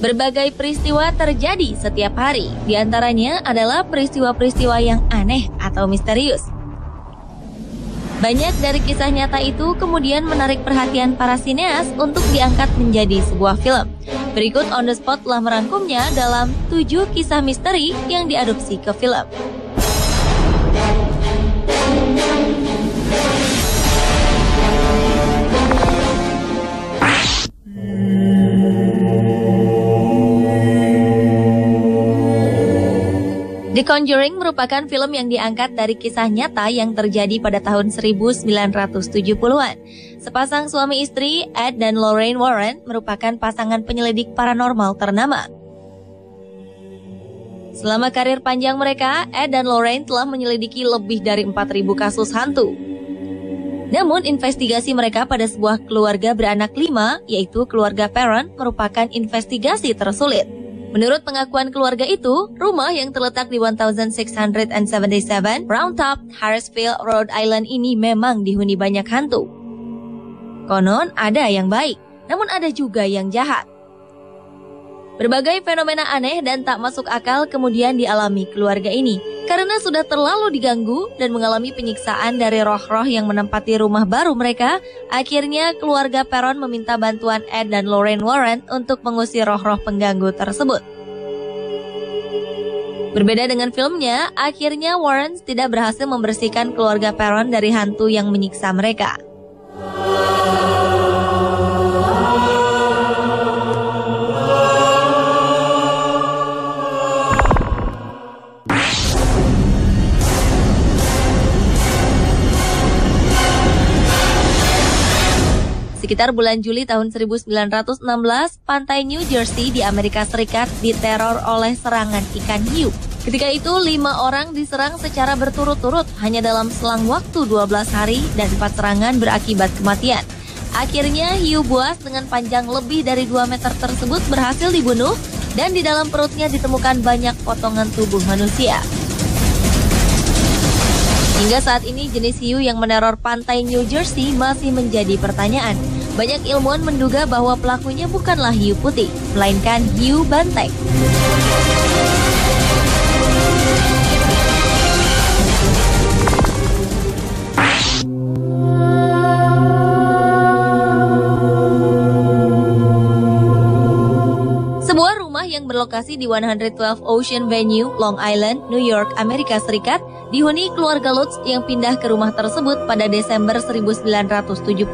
Berbagai peristiwa terjadi setiap hari, di antaranya adalah peristiwa-peristiwa yang aneh atau misterius. Banyak dari kisah nyata itu kemudian menarik perhatian para sineas untuk diangkat menjadi sebuah film. Berikut On The Spot telah merangkumnya dalam 7 kisah misteri yang diadopsi ke film. The Conjuring merupakan film yang diangkat dari kisah nyata yang terjadi pada tahun 1970-an. Sepasang suami istri, Ed dan Lorraine Warren, merupakan pasangan penyelidik paranormal ternama. Selama karir panjang mereka, Ed dan Lorraine telah menyelidiki lebih dari 4.000 kasus hantu. Namun, investigasi mereka pada sebuah keluarga beranak 5, yaitu keluarga Perron, merupakan investigasi tersulit. Menurut pengakuan keluarga itu, rumah yang terletak di 1677 Round Top, Harrisville, Rhode Island ini memang dihuni banyak hantu. Konon ada yang baik, namun ada juga yang jahat. Berbagai fenomena aneh dan tak masuk akal kemudian dialami keluarga ini karena sudah terlalu diganggu dan mengalami penyiksaan dari roh-roh yang menempati rumah baru mereka. Akhirnya keluarga Perron meminta bantuan Ed dan Lorraine Warren untuk mengusir roh-roh pengganggu tersebut. Berbeda dengan filmnya, akhirnya Warren tidak berhasil membersihkan keluarga Perron dari hantu yang menyiksa mereka. Sekitar bulan Juli tahun 1916, pantai New Jersey di Amerika Serikat diteror oleh serangan ikan hiu. Ketika itu, 5 orang diserang secara berturut-turut hanya dalam selang waktu 12 hari dan 4 serangan berakibat kematian. Akhirnya, hiu buas dengan panjang lebih dari 2 meter tersebut berhasil dibunuh dan di dalam perutnya ditemukan banyak potongan tubuh manusia. Hingga saat ini, jenis hiu yang meneror pantai New Jersey masih menjadi pertanyaan. Banyak ilmuwan menduga bahwa pelakunya bukanlah hiu putih, melainkan hiu banteng. Sebuah rumah yang berlokasi di 112 Ocean Avenue, Long Island, New York, Amerika Serikat, dihuni keluarga Lutz yang pindah ke rumah tersebut pada Desember 1975.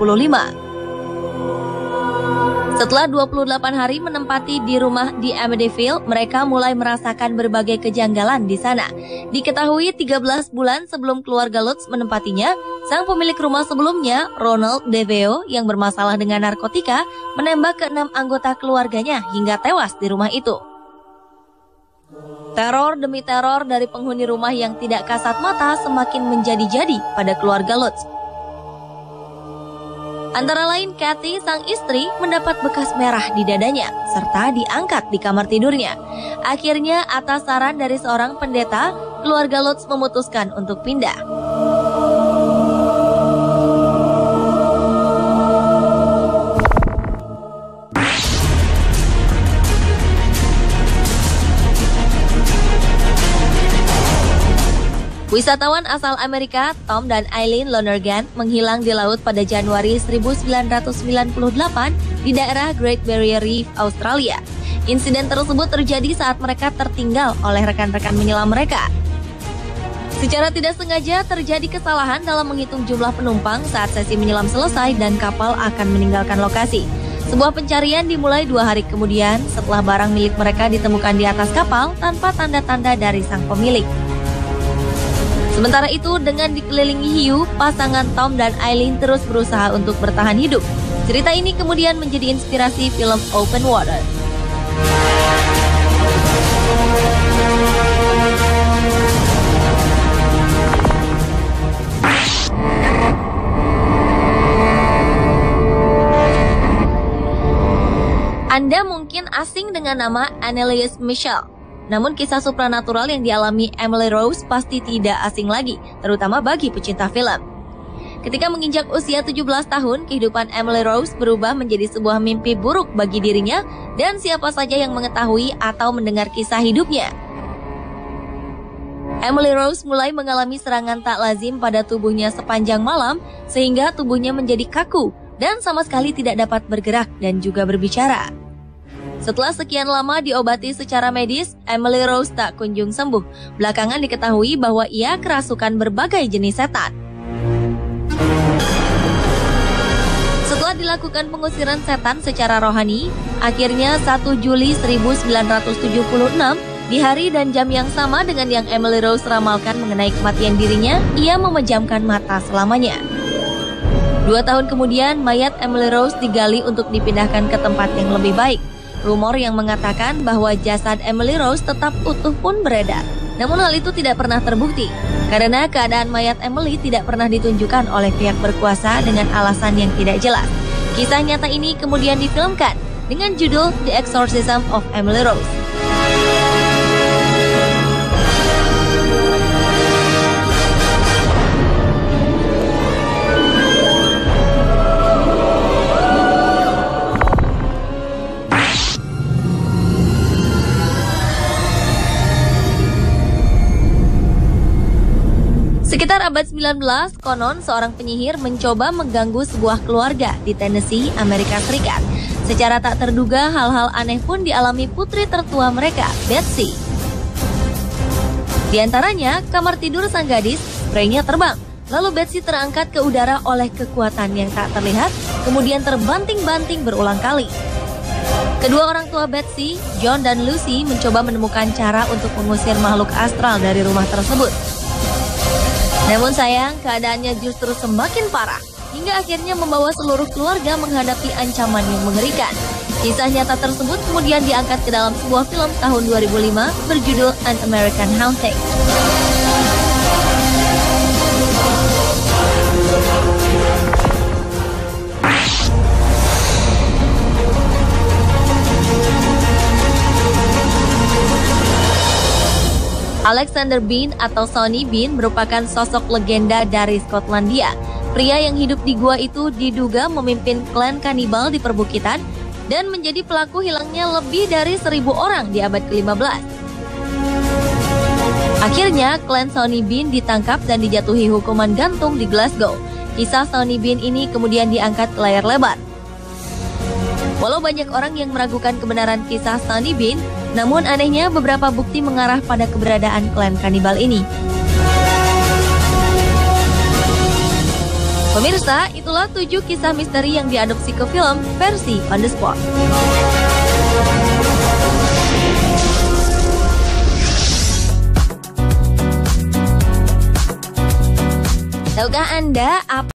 Setelah 28 hari menempati di rumah di Amityville, mereka mulai merasakan berbagai kejanggalan di sana. Diketahui 13 bulan sebelum keluarga Lutz menempatinya, sang pemilik rumah sebelumnya, Ronald DeVeo, yang bermasalah dengan narkotika, menembak ke-6 anggota keluarganya hingga tewas di rumah itu. Teror demi teror dari penghuni rumah yang tidak kasat mata semakin menjadi-jadi pada keluarga Lutz. Antara lain, Kathy, sang istri, mendapat bekas merah di dadanya, serta diangkat di kamar tidurnya. Akhirnya, atas saran dari seorang pendeta, keluarga Lutz memutuskan untuk pindah. Wisatawan asal Amerika, Tom dan Eileen Lonergan, menghilang di laut pada Januari 1998 di daerah Great Barrier Reef, Australia. Insiden tersebut terjadi saat mereka tertinggal oleh rekan-rekan menyelam mereka. Secara tidak sengaja terjadi kesalahan dalam menghitung jumlah penumpang saat sesi menyelam selesai dan kapal akan meninggalkan lokasi. Sebuah pencarian dimulai 2 hari kemudian setelah barang milik mereka ditemukan di atas kapal tanpa tanda-tanda dari sang pemilik. Sementara itu, dengan dikelilingi hiu, pasangan Tom dan Eileen terus berusaha untuk bertahan hidup. Cerita ini kemudian menjadi inspirasi film Open Water. Anda mungkin asing dengan nama Anneliese Michel. Namun kisah supranatural yang dialami Emily Rose pasti tidak asing lagi, terutama bagi pecinta film. Ketika menginjak usia 17 tahun, kehidupan Emily Rose berubah menjadi sebuah mimpi buruk bagi dirinya dan siapa saja yang mengetahui atau mendengar kisah hidupnya. Emily Rose mulai mengalami serangan tak lazim pada tubuhnya sepanjang malam sehingga tubuhnya menjadi kaku dan sama sekali tidak dapat bergerak dan juga berbicara. Setelah sekian lama diobati secara medis, Emily Rose tak kunjung sembuh. Belakangan diketahui bahwa ia kerasukan berbagai jenis setan. Setelah dilakukan pengusiran setan secara rohani, akhirnya 1 Juli 1976, di hari dan jam yang sama dengan yang Emily Rose ramalkan mengenai kematian dirinya, ia memejamkan mata selamanya. 2 tahun kemudian, mayat Emily Rose digali untuk dipindahkan ke tempat yang lebih baik. Rumor yang mengatakan bahwa jasad Emily Rose tetap utuh pun beredar. Namun hal itu tidak pernah terbukti, karena keadaan mayat Emily tidak pernah ditunjukkan oleh pihak berkuasa dengan alasan yang tidak jelas. Kisah nyata ini kemudian difilmkan dengan judul The Exorcism of Emily Rose. Sekitar abad 19, konon seorang penyihir mencoba mengganggu sebuah keluarga di Tennessee, Amerika Serikat. Secara tak terduga, hal-hal aneh pun dialami putri tertua mereka, Betsy. Di antaranya, kamar tidur sang gadis, spraynya terbang. Lalu Betsy terangkat ke udara oleh kekuatan yang tak terlihat, kemudian terbanting-banting berulang kali. Kedua orang tua Betsy, John dan Lucy, mencoba menemukan cara untuk mengusir makhluk astral dari rumah tersebut. Namun sayang, keadaannya justru semakin parah, hingga akhirnya membawa seluruh keluarga menghadapi ancaman yang mengerikan. Kisah nyata tersebut kemudian diangkat ke dalam sebuah film tahun 2005 berjudul An American Haunting. Alexander Bean atau Sonny Bean merupakan sosok legenda dari Skotlandia. Pria yang hidup di gua itu diduga memimpin klan kanibal di perbukitan dan menjadi pelaku hilangnya lebih dari 1.000 orang di abad ke-15. Akhirnya, klan Sonny Bean ditangkap dan dijatuhi hukuman gantung di Glasgow. Kisah Sonny Bean ini kemudian diangkat ke layar lebar. Walau banyak orang yang meragukan kebenaran kisah Sonny Bean, namun anehnya beberapa bukti mengarah pada keberadaan klan kanibal ini. Pemirsa, itulah 7 kisah misteri yang diadopsi ke film versi On The Spot. Tahukah Anda apa